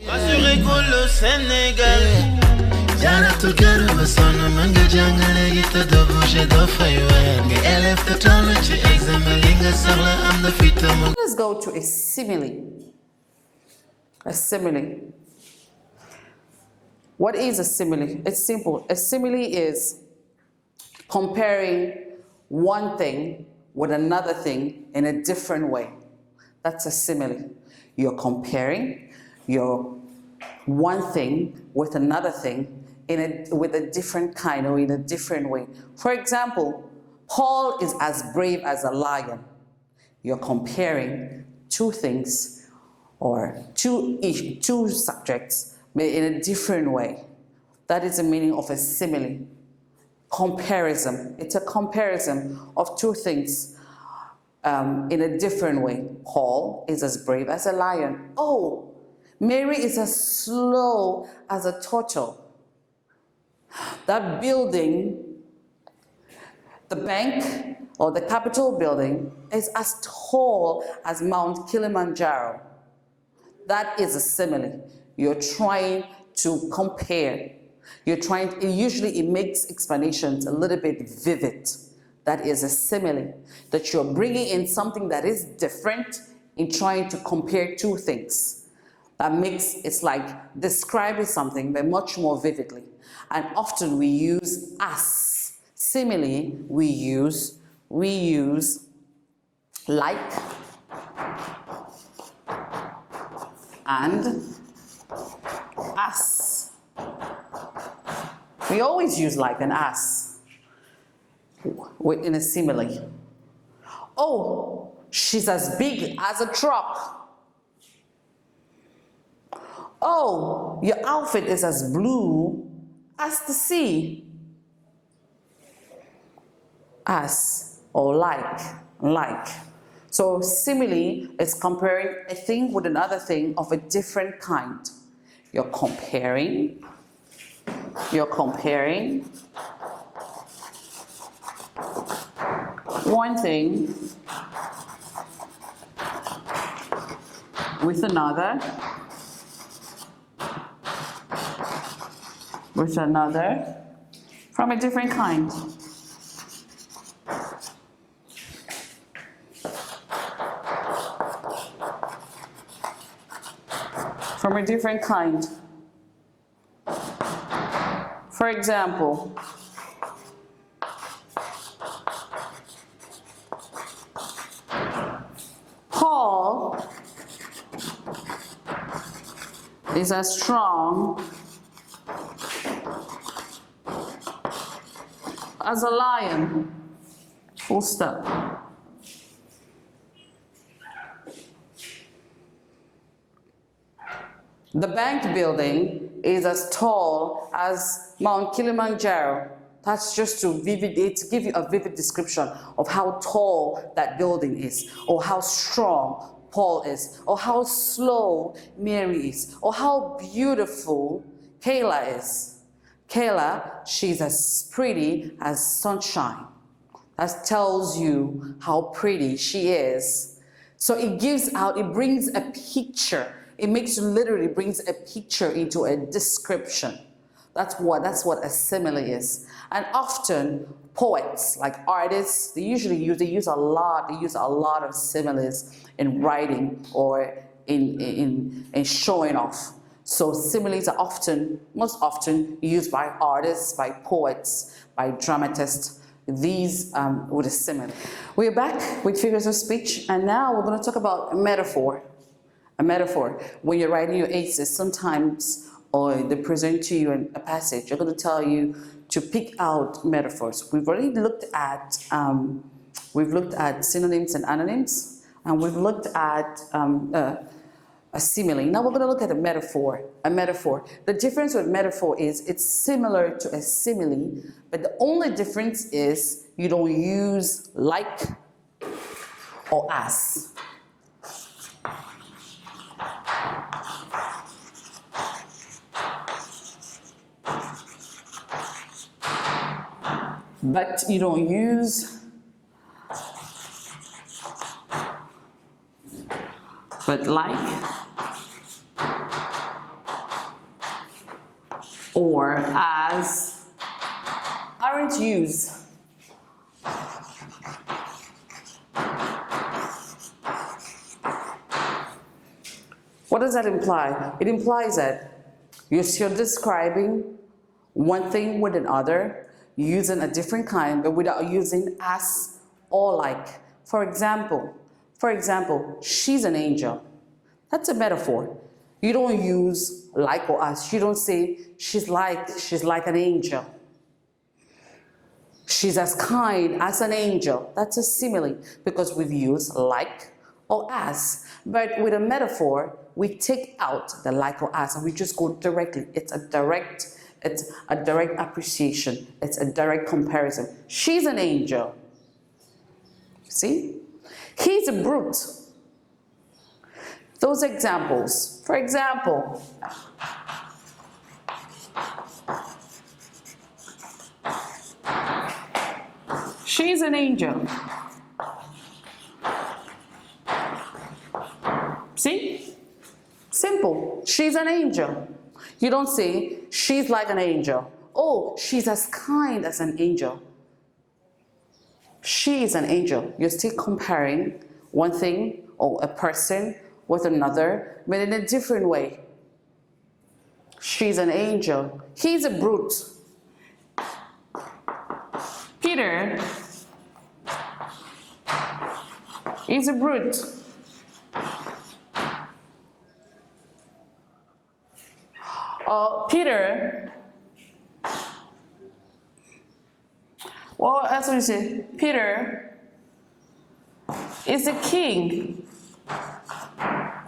Écoles Sénégal. Jana to get over son manga jangale gita do bouger do faywa. Élèves to tology exam linga sala am the fit. Let's go to a simile. A simile. What is a simile? It's simple. A simile is comparing one thing with another thing in a different way. That's a simile. You're comparing your one thing with another thing with a different kind or in a different way. For example, Paul is as brave as a lion. You're comparing two things or two subjects but in a different way. That is the meaning of a simile. Comparison. It's a comparison of two things in a different way. Paul is as brave as a lion. Oh, Mary is as slow as a turtle. That building, the bank or the Capitol building, is as tall as Mount Kilimanjaro. That is a simile. You're trying to compare. Usually it makes explanations a little bit vivid. That is a simile. That you're bringing in something that is different in trying to compare two things. It's like describing something but much more vividly. And often we use as. Simile, we use like and as. We always use like and as in a simile. Oh, she's as big as a truck. Oh, your outfit is as blue as the sea. As or like. So simile is comparing a thing with another thing of a different kind. You're comparing one thing with another from a different kind. From a different kind. For example, Paul is as strong as a lion. Full stop. The bank building is as tall as Mount Kilimanjaro. That's just to give you a vivid description of how tall that building is, or how strong Paul is, or how slow Mary is, or how beautiful Kayla is. Kayla, she's as pretty as sunshine. That tells you how pretty she is. So it brings a picture. It literally brings a picture into a description. That's what a simile is. And often poets, like artists, they use a lot of similes in writing or in showing off. So similes are most often used by artists, by poets, by dramatists. These with a simile. We're back with figures of speech, and now we're going to talk about a metaphor. A metaphor. When you're writing your essays, sometimes, or they present to you in a passage, they're going to tell you to pick out metaphors. We've already looked at synonyms and antonyms, and we've looked at a simile. Now we're going to look at a metaphor. A metaphor. The difference with metaphor is it's similar to a simile, but the only difference is you don't use like or as. But you don't use but like or as aren't used. What does that imply? It implies that you're describing one thing with another, using a different kind, but without using as or like. For example, she's an angel. That's a metaphor. You don't use like or as. You don't say she's like an angel. She's as kind as an angel. That's a simile because we've used like or as. But with a metaphor, we take out the like or as and we just go directly. It's a direct appreciation. It's a direct comparison. She's an angel. See? He's a brute. Those examples. For example, she's an angel. See? Simple. She's an angel. You don't say, she's like an angel. Oh, she's as kind as an angel. She is an angel. You're still comparing one thing or a person with another, but in a different way. She's an angel. He's a brute. Peter is a brute. Peter, well, as we say, Peter is a king.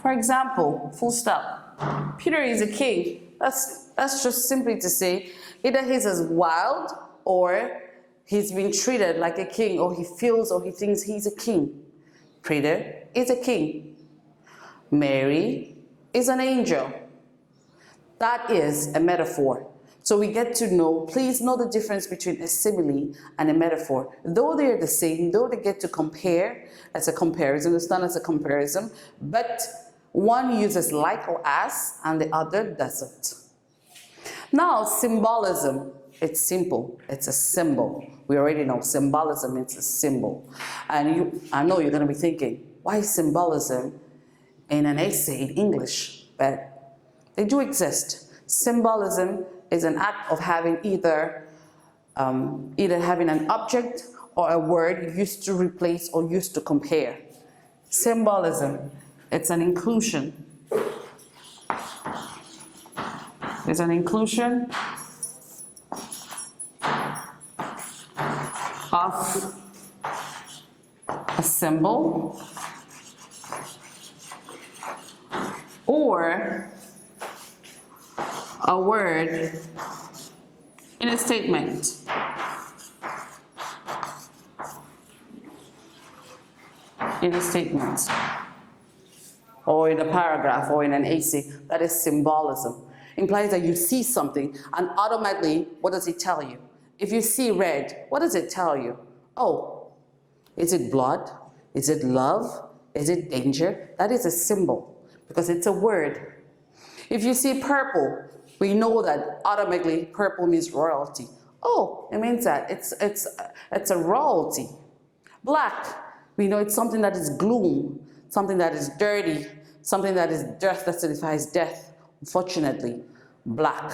For example, full stop. Peter is a king. That's just simply to say either he's as wild or he's been treated like a king, or he feels or he thinks he's a king. Peter is a king. Mary is an angel. That is a metaphor. So we get to know, please know the difference between a simile and a metaphor. Though they are the same, though they get to compare as a comparison, it's done as a comparison, but one uses like or as and the other doesn't. Now, symbolism, it's simple, it's a symbol. We already know symbolism means a symbol. And I know you're gonna be thinking, why symbolism in an essay in English? But they do exist. Symbolism is an act of having either having an object or a word used to replace or used to compare. Symbolism, it's an inclusion. It's an inclusion of a symbol or a word in a statement. In a statement, or in a paragraph, or in an essay. That is symbolism. Implies that you see something and automatically, what does it tell you? If you see red, what does it tell you? Oh, is it blood? Is it love? Is it danger? That is a symbol because it's a word. If you see purple, we know that automatically purple means royalty. Oh, it means that it's a royalty. Black, we know it's something that is gloom, something that is dirty, something that is death, that signifies death, unfortunately. Black.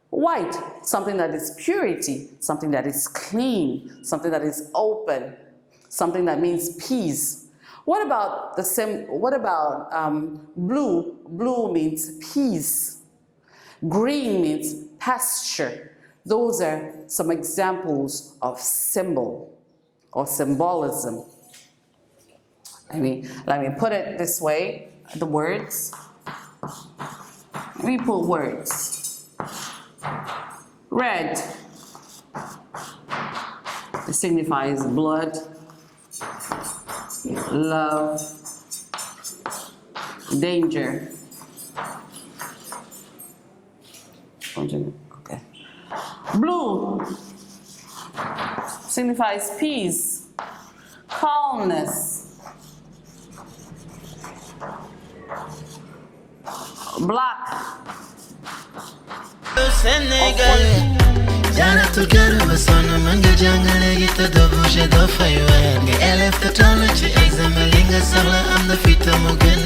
White, something that is purity, something that is clean, something that is open, something that means peace. What about blue? Blue means peace. Green means pasture. Those are some examples of symbol or symbolism. Let me put it this way, the words. Let me put words. Red, it signifies blood, love, danger. Okay. Blue signifies peace, calmness. Black Senegal. Jaratu garu ba sonn mën nga jàng léegi te doo bouger doo fay weer. Nga élève te toll ci examen li nga soxla am na fi te mu gën